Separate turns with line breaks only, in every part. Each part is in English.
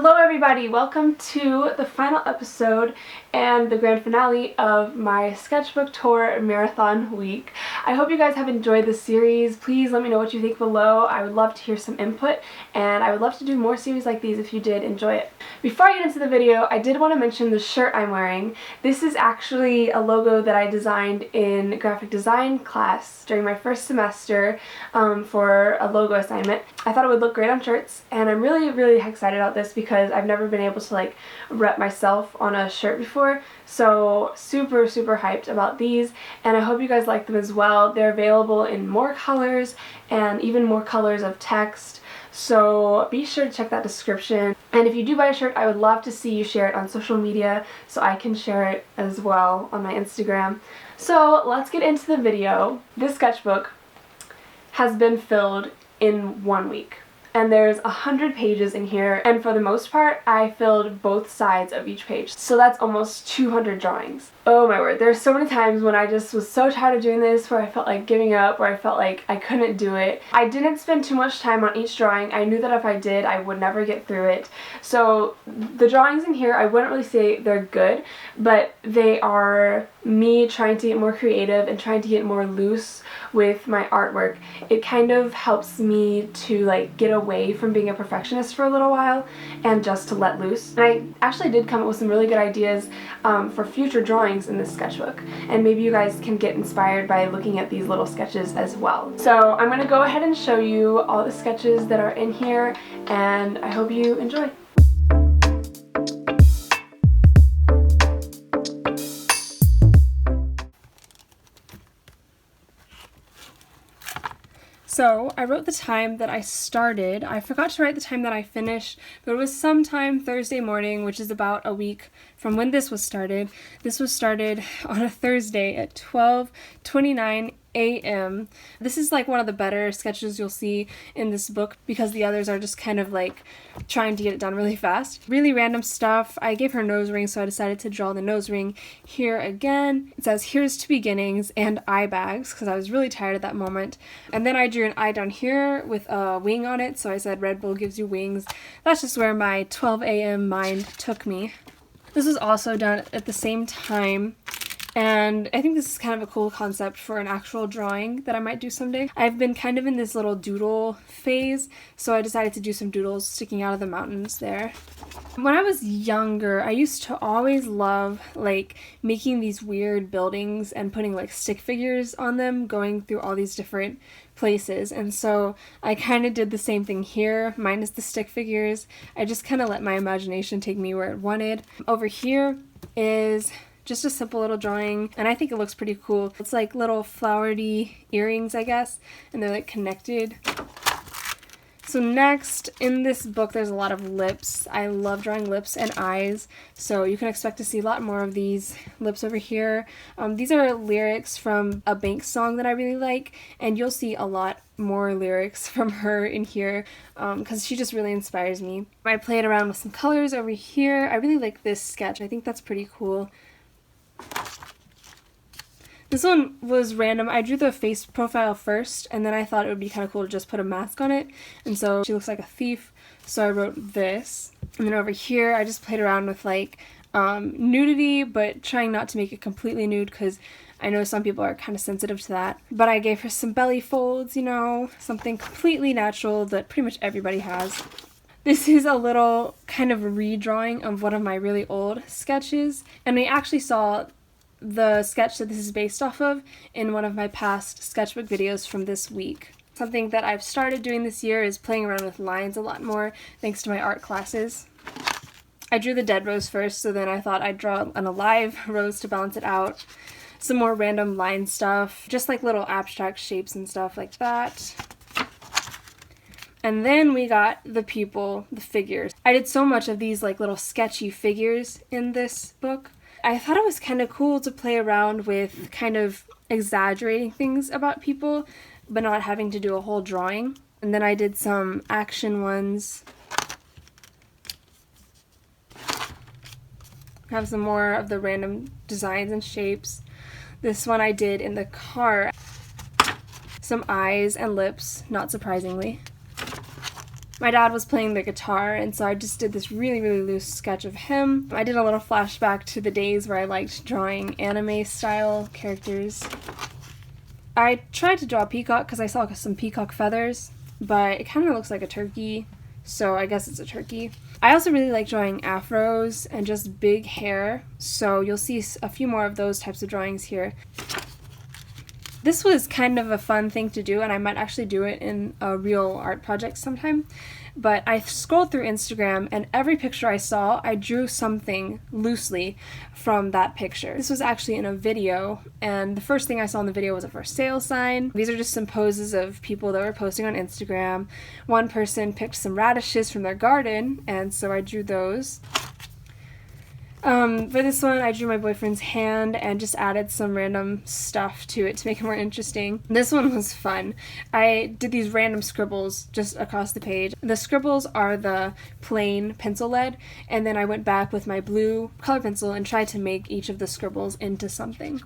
Hello everybody, welcome to the final episode and the grand finale of my sketchbook tour marathon week. I hope you guys have enjoyed this series. Please let me know what you think below. I would love to hear some input and I would love to do more series like these if you did enjoy it. Before I get into the video, I did want to mention the shirt I'm wearing. This is actually a logo that I designed in graphic design class during my first semester for a logo assignment. I thought it would look great on shirts and I'm really excited about this because I've never been able to rep myself on a shirt before, so super hyped about these, and I hope you guys like them as well. They're available in more colors and even more colors of text, so be sure to check that description. And if you do buy a shirt, I would love to see you share it on social media so I can share it as well on my Instagram. So let's get into the video. This sketchbook has been filled in 1 week. And there's 100 pages in here, and for the most part I filled both sides of each page, so that's almost 200 drawings. Oh my word, there's so many times when I just was so tired of doing this, where I felt like giving up, where I felt like I couldn't do it. I didn't spend too much time on each drawing. I knew that if I did, I would never get through it. So the drawings in here, I wouldn't really say they're good, but they are me trying to get more creative and trying to get more loose with my artwork. It kind of helps me to get away from being a perfectionist for a little while and just to let loose. And I actually did come up with some really good ideas for future drawings in this sketchbook, and maybe you guys can get inspired by looking at these little sketches as well. So I'm going to go ahead and show you all the sketches that are in here, and I hope you enjoy. So I wrote the time that I started. I forgot to write the time that I finished, but it was sometime Thursday morning, which is about a week from when this was started. This was started on a Thursday at 12:29 a.m. This is one of the better sketches you'll see in this book because the others are just kind of trying to get it done really fast. Really random stuff. I gave her a nose ring, so I decided to draw the nose ring here again. It says "Here's to beginnings" and eye bags because I was really tired at that moment. And then I drew an eye down here with a wing on it, so I said Red Bull gives you wings. That's just where my 12 a.m. mind took me. This was also done at the same time, and I think this is kind of a cool concept for an actual drawing that I might do someday. I've been kind of in this little doodle phase, so I decided to do some doodles sticking out of the mountains there. When I was younger, I used to always love making these weird buildings and putting stick figures on them, going through all these different places, and so I kind of did the same thing here, minus the stick figures. I just kind of let my imagination take me where it wanted. Over here is just a simple little drawing, and I think it looks pretty cool. It's little flowery earrings, I guess, and they're connected. So next, in this book, there's a lot of lips. I love drawing lips and eyes, so you can expect to see a lot more of these lips over here. These are lyrics from a Banks song that I really like, and you'll see a lot more lyrics from her in here because she just really inspires me. I played around with some colors over here. I really like this sketch. I think that's pretty cool. This one was random. I drew the face profile first, and then I thought it would be kind of cool to just put a mask on it, and so she looks like a thief, so I wrote this. And then over here I just played around with nudity, but trying not to make it completely nude because I know some people are kind of sensitive to that. But I gave her some belly folds, something completely natural that pretty much everybody has. This is a little kind of redrawing of one of my really old sketches, and we actually saw the sketch that this is based off of in one of my past sketchbook videos from this week. Something that I've started doing this year is playing around with lines a lot more thanks to my art classes. I drew the dead rose first, so then I thought I'd draw an alive rose to balance it out. Some more random line stuff, just little abstract shapes and stuff like that. And then we got the people, the figures. I did so much of these little sketchy figures in this book. I thought it was kind of cool to play around with kind of exaggerating things about people, but not having to do a whole drawing. And then I did some action ones. I have some more of the random designs and shapes. This one I did in the car. Some eyes and lips, not surprisingly. My dad was playing the guitar, and so I just did this really, really loose sketch of him. I did a little flashback to the days where I liked drawing anime-style characters. I tried to draw a peacock because I saw some peacock feathers, but it kind of looks like a turkey, so I guess it's a turkey. I also really like drawing afros and just big hair, so you'll see a few more of those types of drawings here. This was kind of a fun thing to do, and I might actually do it in a real art project sometime. But I scrolled through Instagram, and every picture I saw, I drew something loosely from that picture. This was actually in a video, and the first thing I saw in the video was a for sale sign. These are just some poses of people that were posting on Instagram. One person picked some radishes from their garden, and so I drew those. For this one, I drew my boyfriend's hand and just added some random stuff to it to make it more interesting. This one was fun. I did these random scribbles just across the page. The scribbles are the plain pencil lead, and then I went back with my blue color pencil and tried to make each of the scribbles into something.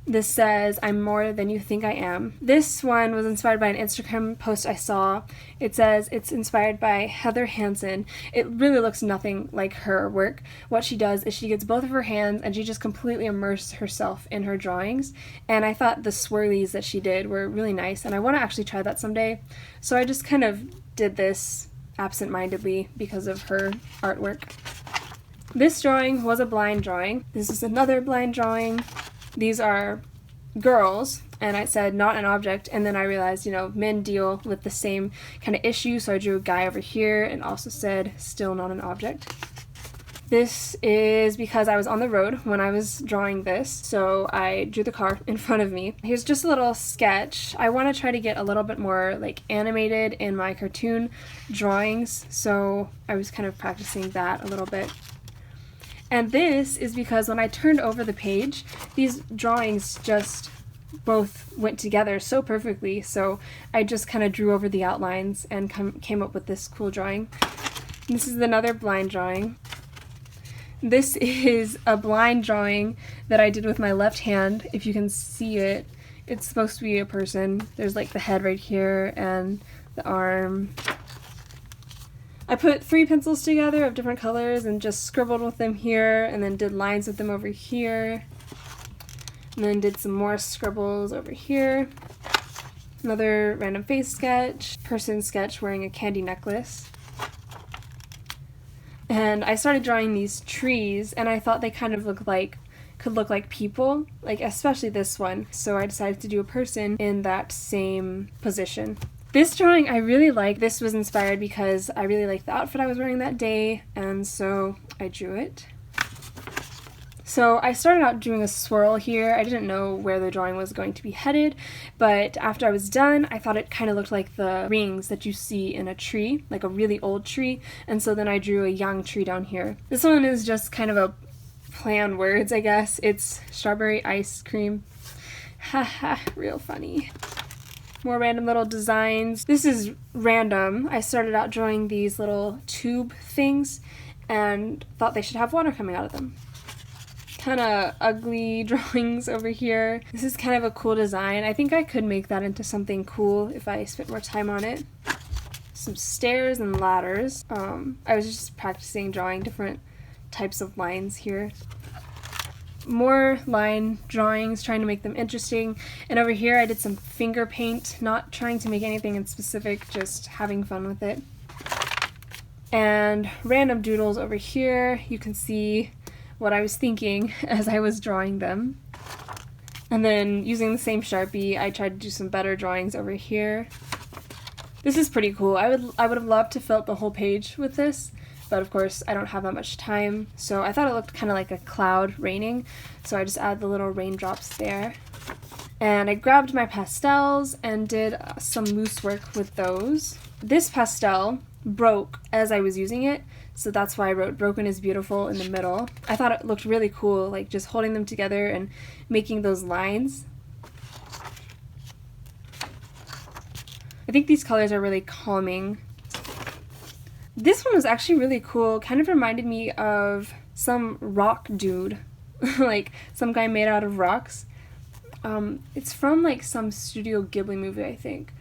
This says, "I'm more than you think I am." This one was inspired by an Instagram post I saw. It says it's inspired by Heather Hansen. It really looks nothing like her work. What she does is she gets both of her hands and she just completely immerses herself in her drawings. And I thought the swirlies that she did were really nice, and I want to actually try that someday. So I just kind of did this absent-mindedly because of her artwork. This drawing was a blind drawing. This is another blind drawing. These are girls, and I said not an object, and then I realized, men deal with the same kind of issue, so I drew a guy over here and also said still not an object. This is because I was on the road when I was drawing this, so I drew the car in front of me. Here's just a little sketch. I want to try to get a little bit more animated in my cartoon drawings, so I was kind of practicing that a little bit. And this is because when I turned over the page, these drawings just both went together so perfectly, so I just kind of drew over the outlines and came up with this cool drawing. This is another blind drawing. This is a blind drawing that I did with my left hand. If you can see it, it's supposed to be a person. There's the head right here and the arm. I put 3 pencils together of different colors and just scribbled with them here, and then did lines with them over here, and then did some more scribbles over here. Another random face sketch, person sketch wearing a candy necklace. And I started drawing these trees, and I thought they kind of could look like people, especially this one, so I decided to do a person in that same position. This drawing I really like. This was inspired because I really liked the outfit I was wearing that day, and so I drew it. So I started out doing a swirl here. I didn't know where the drawing was going to be headed, but after I was done, I thought it kind of looked like the rings that you see in a tree, like a really old tree, and so then I drew a young tree down here. This one is just kind of a play on words, I guess. It's strawberry ice cream. Haha, real funny. More random little designs. This is random. I started out drawing these little tube things and thought they should have water coming out of them. Kind of ugly drawings over here. This is kind of a cool design. I think I could make that into something cool if I spent more time on it. Some stairs and ladders. I was just practicing drawing different types of lines here. More line drawings, trying to make them interesting. And over here I did some finger paint, not trying to make anything in specific, just having fun with it. And random doodles over here. You can see what I was thinking as I was drawing them. And then using the same Sharpie, I tried to do some better drawings over here. This is pretty cool. I would have loved to fill up the whole page with this, but of course I don't have that much time, so I thought it looked kind of like a cloud raining, so I just added the little raindrops there. And I grabbed my pastels and did some loose work with those. This pastel broke as I was using it, so that's why I wrote "Broken is Beautiful" in the middle. I thought it looked really cool, like just holding them together and making those lines. I think these colors are really calming. This one was actually really cool, kind of reminded me of some rock dude, like some guy made out of rocks. It's from like some Studio Ghibli movie, I think.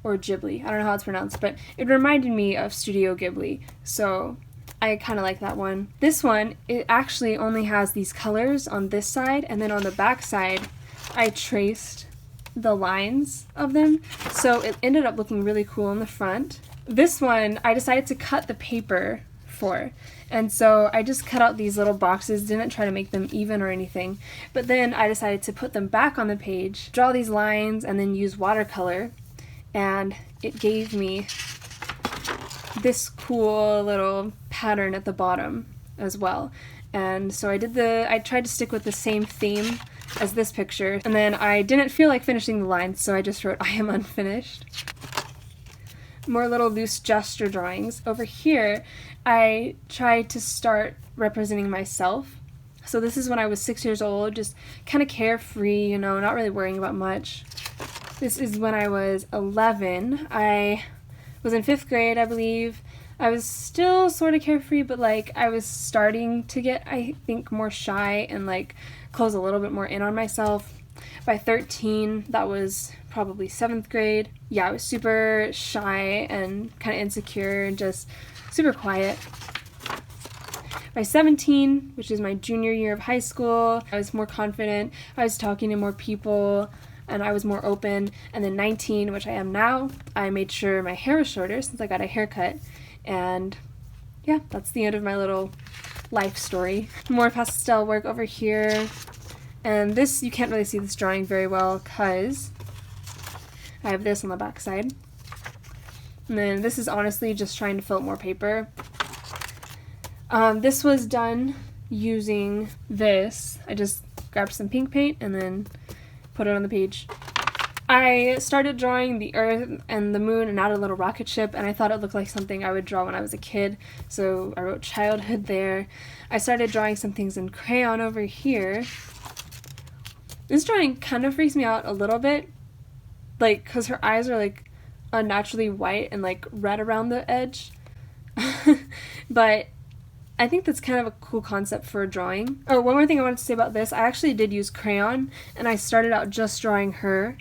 or Ghibli. I don't know how it's pronounced, but it reminded me of Studio Ghibli, so I kind of like that one. This one, it actually only has these colors on this side, and then on the back side, I traced the lines of them, so it ended up looking really cool on the front. This one, I decided to cut the paper for, and so I just cut out these little boxes, didn't try to make them even or anything, but then I decided to put them back on the page, draw these lines, and then use watercolor, and it gave me this cool little pattern at the bottom as well. And so I tried to stick with the same theme as this picture, and then I didn't feel like finishing the lines, so I just wrote I am unfinished. More little loose gesture drawings. Over here, I tried to start representing myself. So this is when I was 6 years old, just kind of carefree, you know, not really worrying about much. This is when I was 11. I was in 5th grade, I believe. I was still sort of carefree, but like I was starting to get, I think, more shy and like close a little bit more in on myself. By 13, that was probably 7th grade. Yeah, I was super shy and kind of insecure and just super quiet. By 17, which is my junior year of high school, I was more confident. I was talking to more people and I was more open. And then 19, which I am now, I made sure my hair was shorter since I got a haircut. And yeah, that's the end of my little life story. More pastel work over here. And this, you can't really see this drawing very well because I have this on the back side. And then this is honestly just trying to fill out more paper. This was done using this. I just grabbed some pink paint and then put it on the page. I started drawing the earth and the moon and added a little rocket ship, and I thought it looked like something I would draw when I was a kid, so I wrote childhood there. I started drawing some things in crayon over here. This drawing kind of freaks me out a little bit, like, because her eyes are like unnaturally white and like red around the edge. But I think that's kind of a cool concept for a drawing. Oh, one more thing I wanted to say about this. I actually did use crayon, and I started out just drawing her,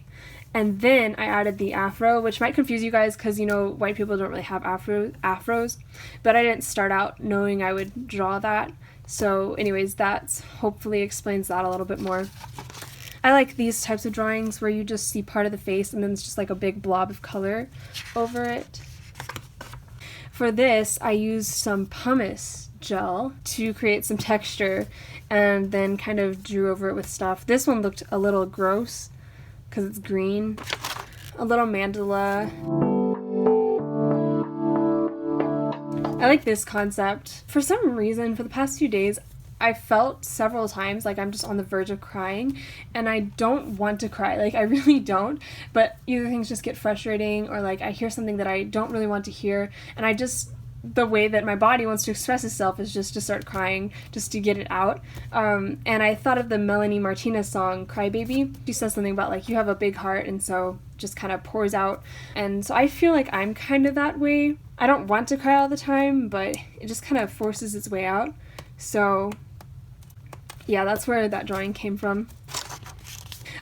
and then I added the afro, which might confuse you guys because, you know, white people don't really have afros, but I didn't start out knowing I would draw that. So anyways, that hopefully explains that a little bit more. I like these types of drawings where you just see part of the face and then it's just like a big blob of color over it. For this, I used some pumice gel to create some texture and then kind of drew over it with stuff. This one looked a little gross because it's green. A little mandala. I like this concept. For some reason, for the past few days, I felt several times like I'm just on the verge of crying, and I don't want to cry. Like, I really don't, but either things just get frustrating or like I hear something that I don't really want to hear, and I just, the way that my body wants to express itself is just to start crying, just to get it out. And I thought of the Melanie Martinez song, Cry Baby. She says something about like, you have a big heart, and so just kind of pours out. And so I feel like I'm kind of that way. I don't want to cry all the time, but it just kind of forces its way out. So yeah, that's where that drawing came from.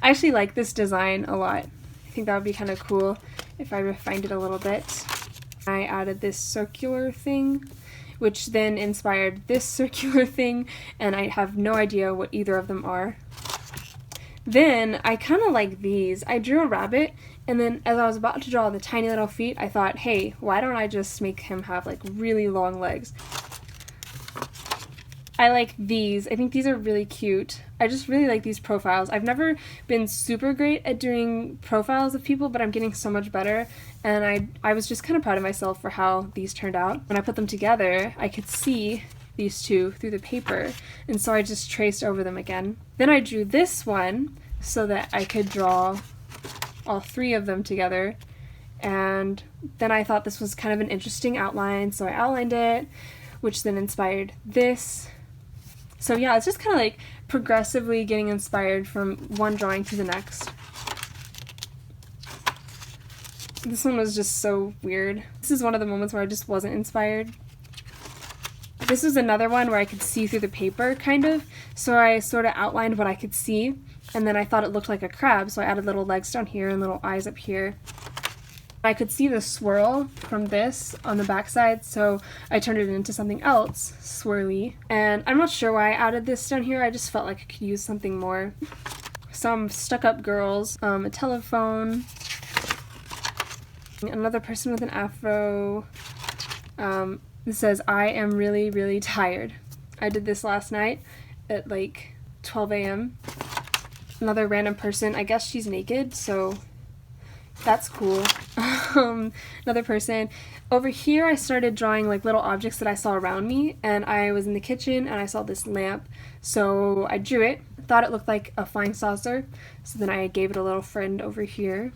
I actually like this design a lot. I think that would be kind of cool if I refined it a little bit. I added this circular thing, which then inspired this circular thing, and I have no idea what either of them are. Then I kind of like these. I drew a rabbit, and then as I was about to draw the tiny little feet, I thought, hey, why don't I just make him have like really long legs? I like these. I think these are really cute. I just really like these profiles. I've never been super great at doing profiles of people, but I'm getting so much better, and I was just kind of proud of myself for how these turned out. When I put them together, I could see these two through the paper, and so I just traced over them again. Then I drew this one so that I could draw all three of them together, and then I thought this was kind of an interesting outline, so I outlined it, which then inspired this. So yeah, it's just kind of like progressively getting inspired from one drawing to the next. This one was just so weird. This is one of the moments where I just wasn't inspired. This was another one where I could see through the paper, kind of, so I sort of outlined what I could see, and then I thought it looked like a crab, so I added little legs down here and little eyes up here. I could see the swirl from this on the backside, so I turned it into something else swirly. And I'm not sure why I added this down here, I just felt like I could use something more. Some stuck-up girls, a telephone, another person with an afro. This says, "I am really, really tired." I did this last night at like 12 a.m. Another random person, I guess she's naked, so that's cool. Another person. Over here I started drawing like little objects that I saw around me, and I was in the kitchen and I saw this lamp, so I drew it. Thought it looked like a flying saucer, so then I gave it a little friend over here.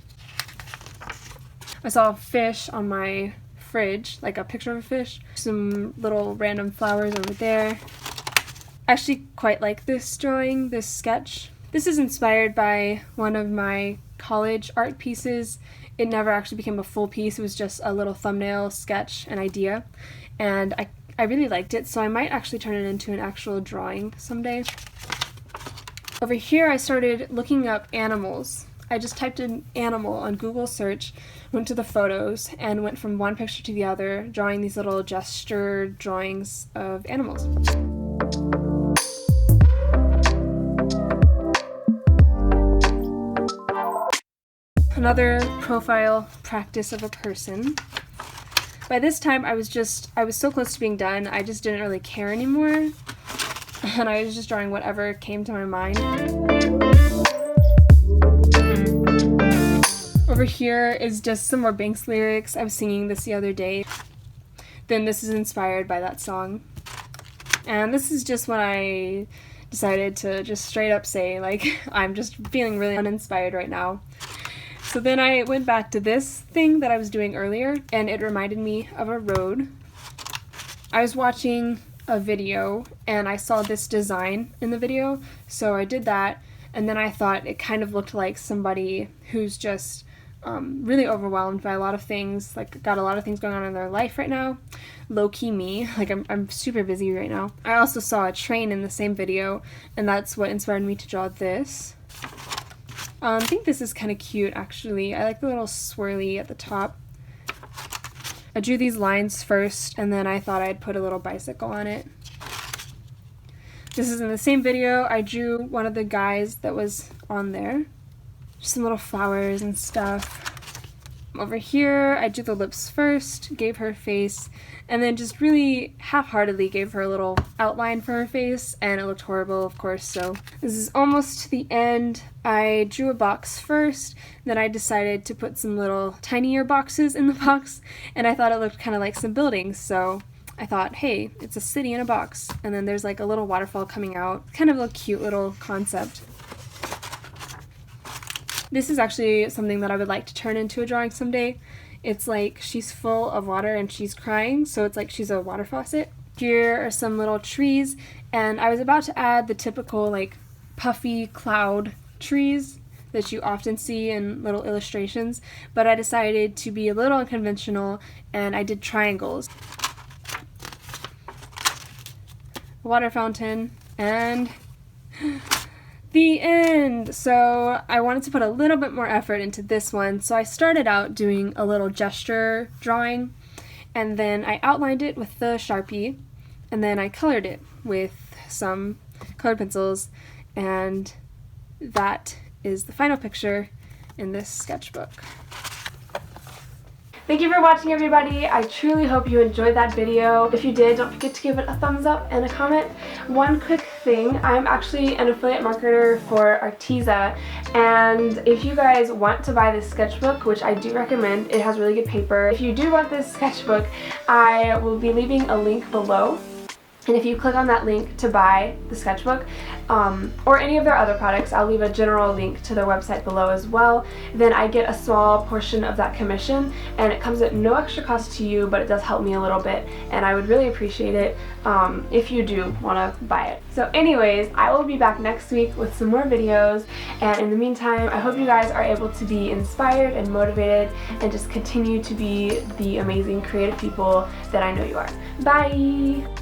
I saw a fish on my fridge, like a picture of a fish. Some little random flowers over there. I actually quite like this drawing, this sketch. This is inspired by one of my college art pieces. It never actually became a full piece, it was just a little thumbnail sketch, an idea, and I really liked it, so I might actually turn it into an actual drawing someday. Over here I started looking up animals. I just typed in animal on Google search, went to the photos, and went from one picture to the other, drawing these little gesture drawings of animals. Another profile practice of a person. By this time I was so close to being done, I just didn't really care anymore, and I was just drawing whatever came to my mind. Over here is just some more Banks lyrics. I was singing this the other day. Then this is inspired by that song. And this is just when I decided to just straight up say, like, I'm just feeling really uninspired right now. So then I went back to this thing that I was doing earlier, and it reminded me of a road. I was watching a video, and I saw this design in the video, so I did that, and then I thought it kind of looked like somebody who's just really overwhelmed by a lot of things, like got a lot of things going on in their life right now. Low-key me, like I'm super busy right now. I also saw a train in the same video, and that's what inspired me to draw this. I think this is kind of cute, actually. I like the little swirly at the top. I drew these lines first, and then I thought I'd put a little bicycle on it. This is in the same video. I drew one of the guys that was on there. Just some little flowers and stuff. Over here, I drew the lips first, gave her face, and then just really half-heartedly gave her a little outline for her face, and it looked horrible, of course, so this is almost to the end. I drew a box first, then I decided to put some little tinier boxes in the box, and I thought it looked kind of like some buildings, so I thought, hey, it's a city in a box, and then there's like a little waterfall coming out. Kind of a cute little concept. This is actually something that I would like to turn into a drawing someday. It's like she's full of water and she's crying, so it's like she's a water faucet. Here are some little trees, and I was about to add the typical like puffy cloud trees that you often see in little illustrations, but I decided to be a little unconventional, and I did triangles. A water fountain, and the end! So I wanted to put a little bit more effort into this one, so I started out doing a little gesture drawing, and then I outlined it with the Sharpie, and then I colored it with some colored pencils, and that is the final picture in this sketchbook. Thank you for watching, everybody. I truly hope you enjoyed that video. If you did, don't forget to give it a thumbs up and a comment. One quick thing, I'm actually an affiliate marketer for Arteza, and if you guys want to buy this sketchbook, which I do recommend, it has really good paper. If you do want this sketchbook, I will be leaving a link below. And if you click on that link to buy the sketchbook, or any of their other products, I'll leave a general link to their website below as well, then I get a small portion of that commission, and it comes at no extra cost to you, but it does help me a little bit, and I would really appreciate it if you do want to buy it. So anyways, I will be back next week with some more videos, and in the meantime, I hope you guys are able to be inspired and motivated, and just continue to be the amazing creative people that I know you are. Bye!